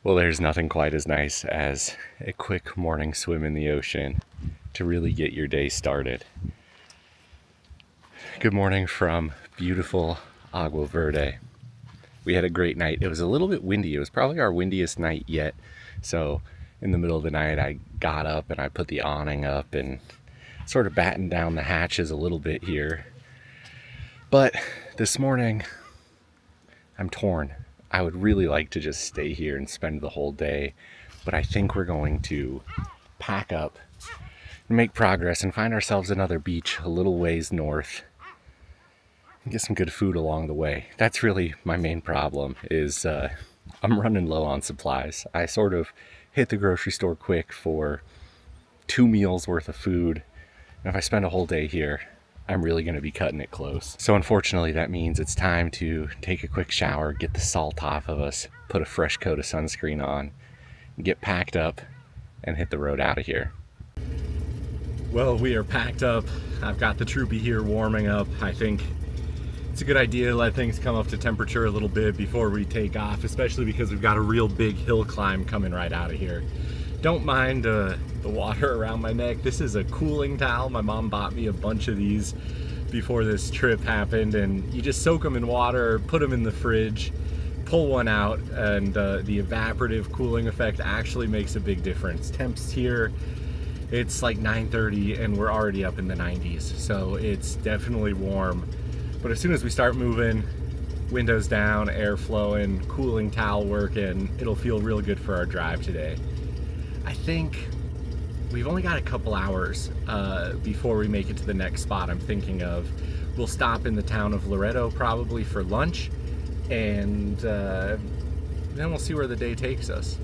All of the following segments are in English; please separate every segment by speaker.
Speaker 1: Well, there's nothing quite as nice as a quick morning swim in the ocean to really get your day started. Good morning from beautiful Agua Verde. We had a great night. It was a little bit windy. It was probably our windiest night yet. So in the middle of the night, I got up and I put the awning up and sort of battened down the hatches a little bit here. But this morning, I'm torn. I would really like to just stay here and spend the whole day, but I think we're going to pack up and make progress and find ourselves another beach a little ways north and get some good food along the way. That's really my main problem is I'm running low on supplies. I sort of hit the grocery store quick for 2 meals worth of food. And if I spend a whole day here, I'm really going to be cutting it close. So unfortunately, that means it's time to take a quick shower, get the salt off of us, put a fresh coat of sunscreen on, get packed up, and hit the road out of here. Well, we are packed up. I've got the Troopy here warming up. I think it's a good idea to let things come up to temperature a little bit before we take off, especially because we've got a real big hill climb coming right out of here. Don't mind the water around my neck. This is a cooling towel. My mom bought me a bunch of these before this trip happened, and you just soak them in water, put them in the fridge, pull one out, and the evaporative cooling effect actually makes a big difference. Temps here, it's like 9:30 and we're already up in the 90s, so it's definitely warm. But as soon as we start moving, windows down, air flowing, cooling towel working, it'll feel real good for our drive today. I think we've only got a couple hours before we make it to the next spot I'm thinking of. We'll stop in the town of Loreto probably for lunch, and then we'll see where the day takes us.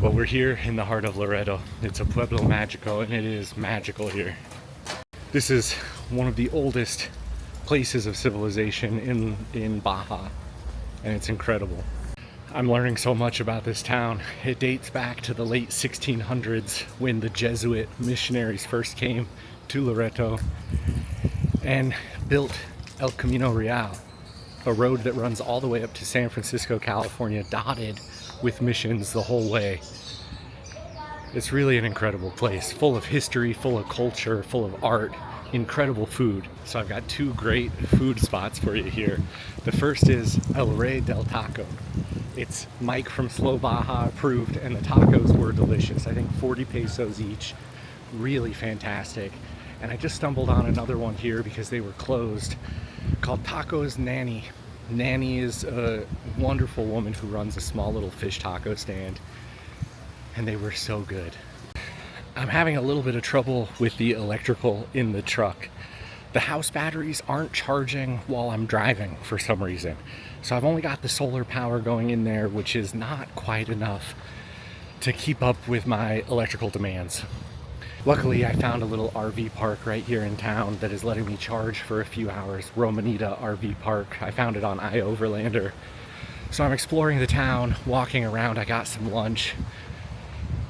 Speaker 1: Well, we're here in the heart of Loreto. It's a Pueblo Magico, and it is magical here. This is one of the oldest places of civilization in Baja, and it's incredible. I'm learning so much about this town. It dates back to the late 1600s when the Jesuit missionaries first came to Loreto and built El Camino Real, a road that runs all the way up to San Francisco, California, dotted with missions the whole way. It's really an incredible place, full of history, full of culture, full of art, incredible food. So I've got two great food spots for you here. The first is El Rey del Taco. It's Mike from Slow Baja approved, and the tacos were delicious. I think 40 pesos each, really fantastic. And I just stumbled on another one here because they were closed, called Tacos Nanny. Nanny is a wonderful woman who runs a small little fish taco stand, and they were so good. I'm having a little bit of trouble with the electrical in the truck. The house batteries aren't charging while I'm driving for some reason. So I've only got the solar power going in there, which is not quite enough to keep up with my electrical demands. Luckily, I found a little RV park right here in town that is letting me charge for a few hours. Romanita RV Park. I found it on iOverlander. So I'm exploring the town, walking around. I got some lunch.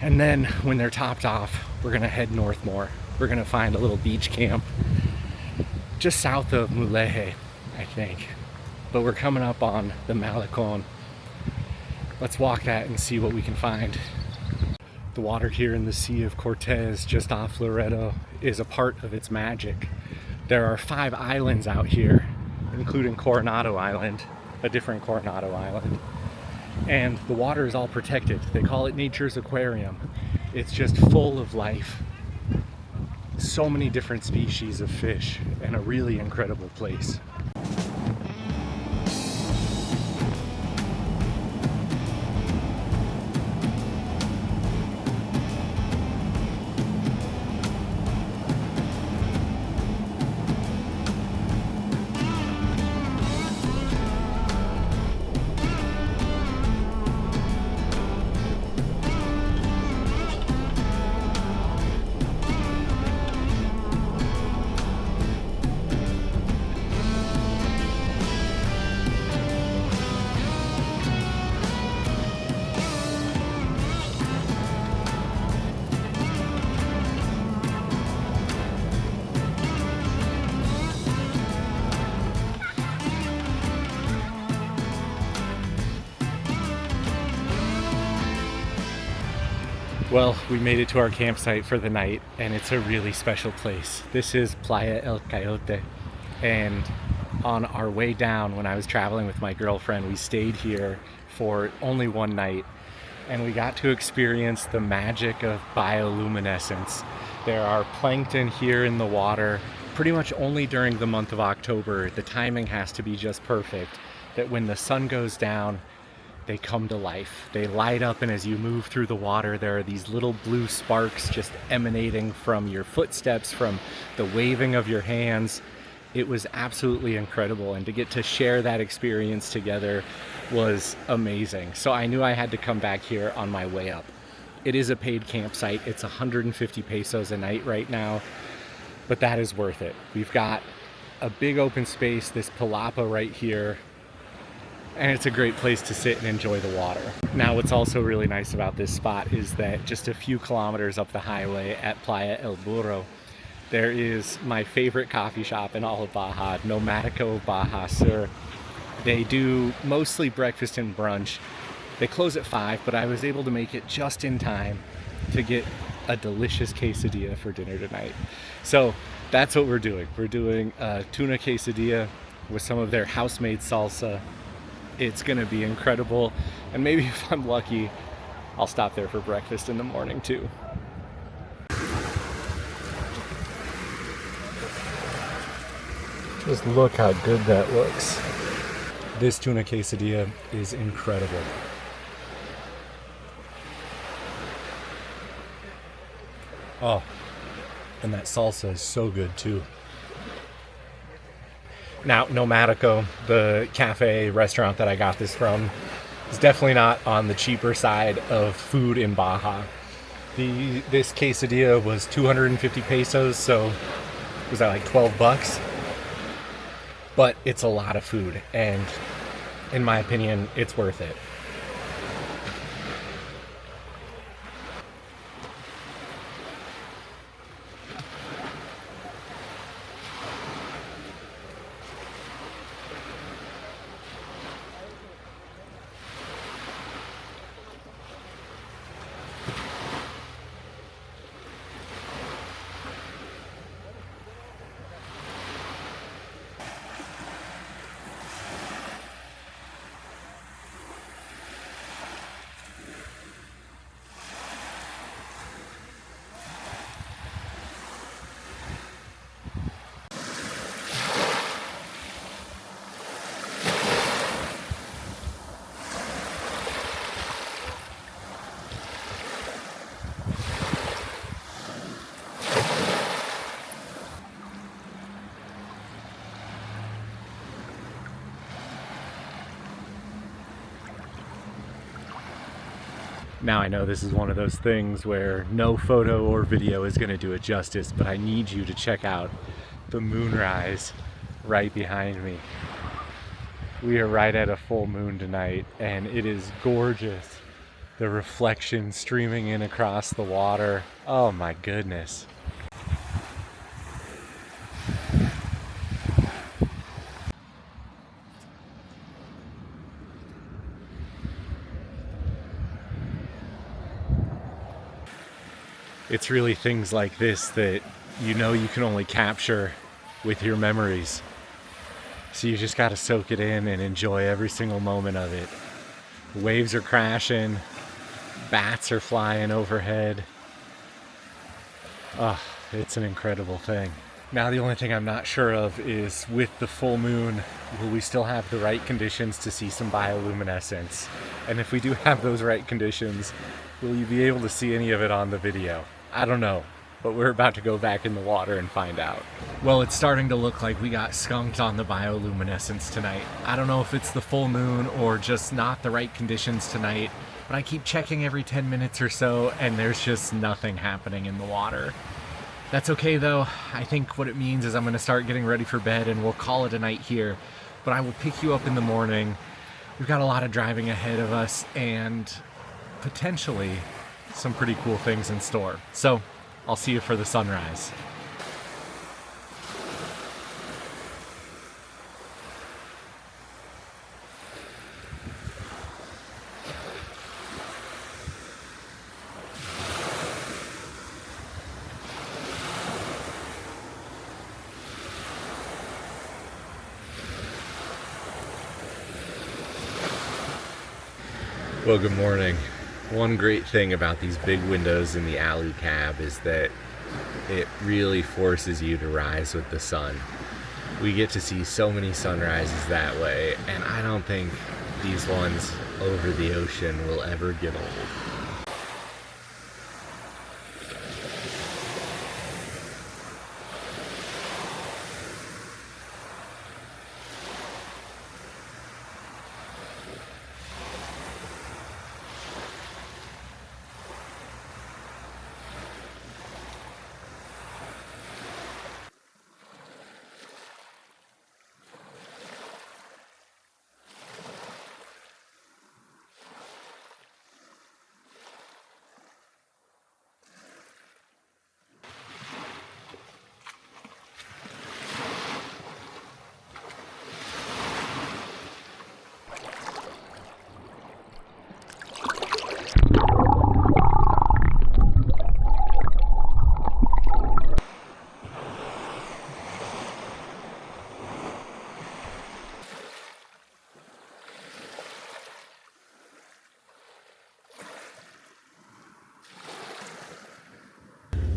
Speaker 1: And then when they're topped off, we're gonna head north more. We're gonna find a little beach camp just south of Mulegé, I think. But we're coming up on the Malecon. Let's walk that and see what we can find. The water here in the Sea of Cortez, just off Loreto, is a part of its magic. There are 5 islands out here, including Coronado Island, a different Coronado Island. And the water is all protected. They call it nature's aquarium. It's just full of life. So many different species of fish, and a really incredible place. Well, we made it to our campsite for the night, and it's a really special place. This is Playa El Coyote, and on our way down, when I was traveling with my girlfriend, we stayed here for only one night, and we got to experience the magic of bioluminescence. There are plankton here in the water, pretty much only during the month of October. The timing has to be just perfect, that when the sun goes down, they come to life. They light up, and as you move through the water, there are these little blue sparks just emanating from your footsteps, from the waving of your hands. It was absolutely incredible, and to get to share that experience together was amazing. So I knew I had to come back here on my way up. It is a paid campsite. It's 150 pesos a night right now, but that is worth it. We've got a big open space, this palapa right here, and it's a great place to sit and enjoy the water. Now, what's also really nice about this spot is that just a few kilometers up the highway at Playa El Burro, there is my favorite coffee shop in all of Baja, Nomadico Baja Sur. They do mostly breakfast and brunch. They close at 5, but I was able to make it just in time to get a delicious quesadilla for dinner tonight. So that's what we're doing. We're doing a tuna quesadilla with some of their house-made salsa. It's gonna be incredible, and maybe if I'm lucky, I'll stop there for breakfast in the morning too. Just look how good that looks. This tuna quesadilla is incredible. Oh, and that salsa is so good too. Now, Nomadico, the cafe restaurant that I got this from, is definitely not on the cheaper side of food in Baja. This quesadilla was 250 pesos, so was that like 12 bucks? But it's a lot of food, and in my opinion, it's worth it. Now I know this is one of those things where no photo or video is going to do it justice, but I need you to check out the moonrise right behind me. We are right at a full moon tonight, and it is gorgeous. The reflection streaming in across the water. Oh my goodness. It's really things like this that you know you can only capture with your memories. So you just gotta soak it in and enjoy every single moment of it. The waves are crashing, bats are flying overhead. Oh, it's an incredible thing. Now the only thing I'm not sure of is, with the full moon, will we still have the right conditions to see some bioluminescence? And if we do have those right conditions, will you be able to see any of it on the video? I don't know, but we're about to go back in the water and find out. Well, it's starting to look like we got skunked on the bioluminescence tonight. I don't know if it's the full moon or just not the right conditions tonight, but I keep checking every 10 minutes or so and there's just nothing happening in the water. That's okay though. I think what it means is I'm gonna start getting ready for bed and we'll call it a night here, but I will pick you up in the morning. We've got a lot of driving ahead of us and potentially some pretty cool things in store. So I'll see you for the sunrise. Well, good morning. One great thing about these big windows in the alley cab is that it really forces you to rise with the sun. We get to see so many sunrises that way, and I don't think these ones over the ocean will ever get old.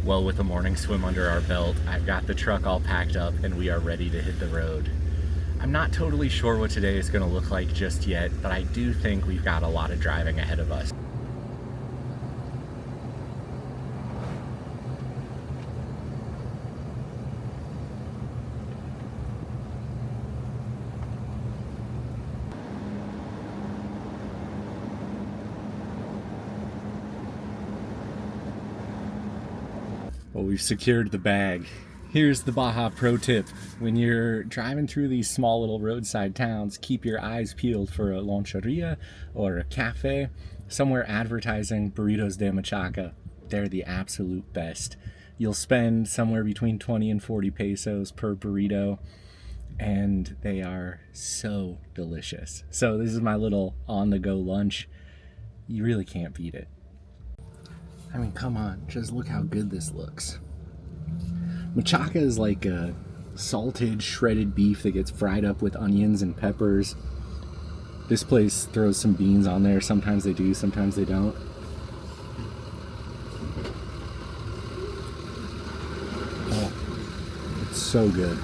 Speaker 1: Well, with a morning swim under our belt, I've got the truck all packed up and we are ready to hit the road. I'm not totally sure what today is going to look like just yet, but I do think we've got a lot of driving ahead of us. Well, we've secured the bag. Here's the Baja pro tip. When you're driving through these small little roadside towns, keep your eyes peeled for a loncheria or a cafe, somewhere advertising burritos de machaca. They're the absolute best. You'll spend somewhere between 20 and 40 pesos per burrito, and they are so delicious. So this is my little on-the-go lunch. You really can't beat it. I mean, come on, just look how good this looks. Machaca is like a salted, shredded beef that gets fried up with onions and peppers. This place throws some beans on there. Sometimes they do, sometimes they don't. Oh, it's so good.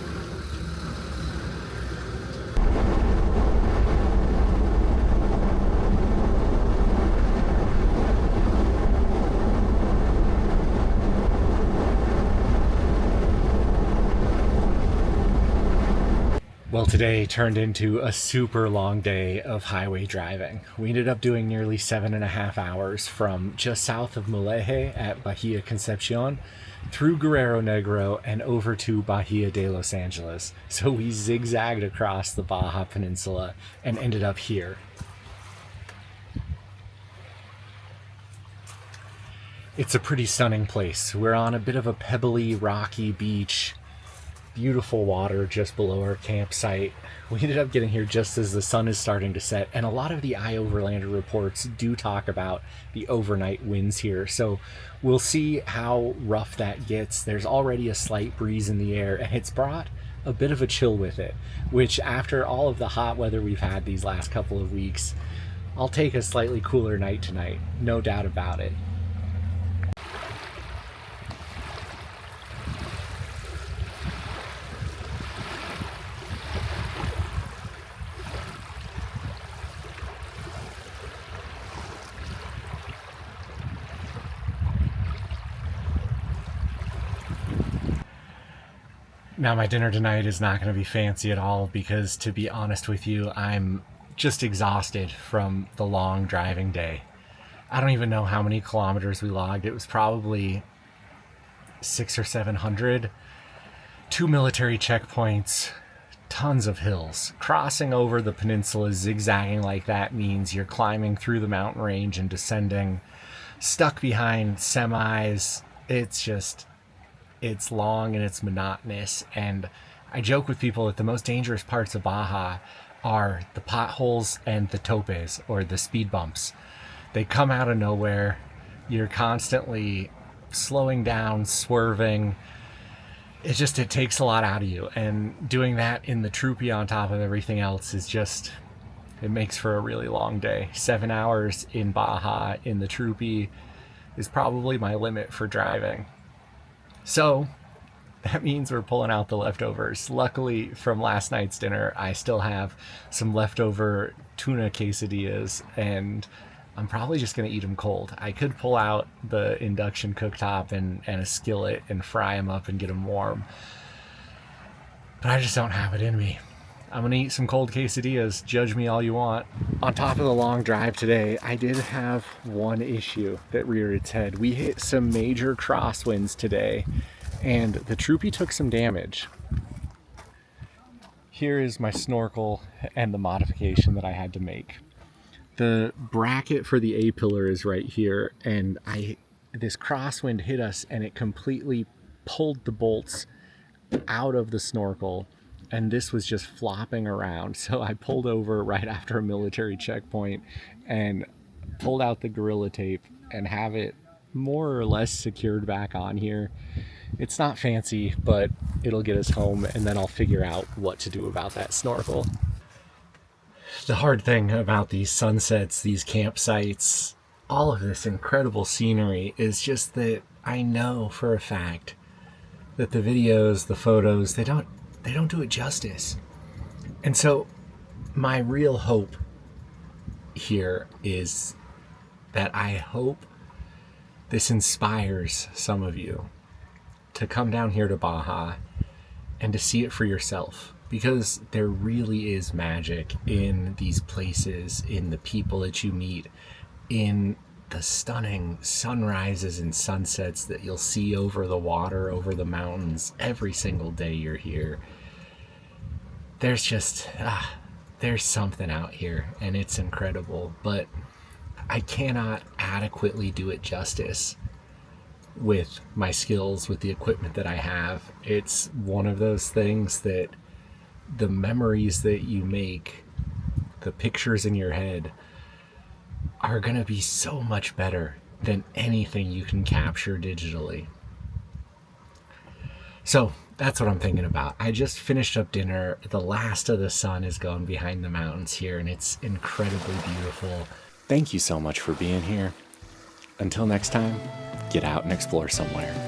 Speaker 1: Well, today turned into a super long day of highway driving. We ended up doing nearly 7.5 hours from just south of Moleje at Bahia Concepcion through Guerrero Negro and over to Bahia de Los Angeles. So we zigzagged across the Baja Peninsula and ended up here. It's a pretty stunning place. We're on a bit of a pebbly, rocky beach. Beautiful water just below our campsite. We ended up getting here just as the sun is starting to set, and a lot of the iOverlander reports do talk about the overnight winds here, so we'll see how rough that gets. There's already a slight breeze in the air, and it's brought a bit of a chill with it, which after all of the hot weather we've had these last couple of weeks, I'll take a slightly cooler night tonight, no doubt about it. Now, my dinner tonight is not going to be fancy at all because, to be honest with you, I'm just exhausted from the long driving day. I don't even know how many kilometers we logged. It was probably 600 or 700. 2 military checkpoints, tons of hills. Crossing over the peninsula, zigzagging like that means you're climbing through the mountain range and descending, stuck behind semis. It's long and it's monotonous, and I joke with people that the most dangerous parts of Baja are the potholes and the topes, or the speed bumps. They come out of nowhere. You're constantly slowing down, swerving. It takes a lot out of you, and doing that in the Troopy on top of everything else is just, it makes for a really long day. 7 hours in Baja in the Troopy is probably my limit for driving. So that means we're pulling out the leftovers. Luckily, from last night's dinner, I still have some leftover tuna quesadillas, and I'm probably just going to eat them cold. I could pull out the induction cooktop and a skillet and fry them up and get them warm, but I just don't have it in me. I'm going to eat some cold quesadillas. Judge me all you want. On top of the long drive today, I did have one issue that reared its head. We hit some major crosswinds today, and the Troopy took some damage. Here is my snorkel and the modification that I had to make. The bracket for the A-pillar is right here, and this crosswind hit us, and it completely pulled the bolts out of the snorkel, and this was just flopping around. So I pulled over right after a military checkpoint and pulled out the Gorilla Tape and have it more or less secured back on here. It's not fancy, but it'll get us home, and then I'll figure out what to do about that snorkel. The hard thing about these sunsets, these campsites, all of this incredible scenery is just that I know for a fact that the videos, the photos, they don't do it justice. And so my real hope here is that I hope this inspires some of you to come down here to Baja and to see it for yourself, because there really is magic in these places, in the people that you meet, in the stunning sunrises and sunsets that you'll see over the water, over the mountains every single day you're here. There's just, there's something out here, and it's incredible, but I cannot adequately do it justice with my skills, with the equipment that I have. It's one of those things that the memories that you make, the pictures in your head, are going to be so much better than anything you can capture digitally. So that's what I'm thinking about. I just finished up dinner. The last of the sun is going behind the mountains here, and it's incredibly beautiful. Thank you so much for being here. Until next time, get out and explore somewhere.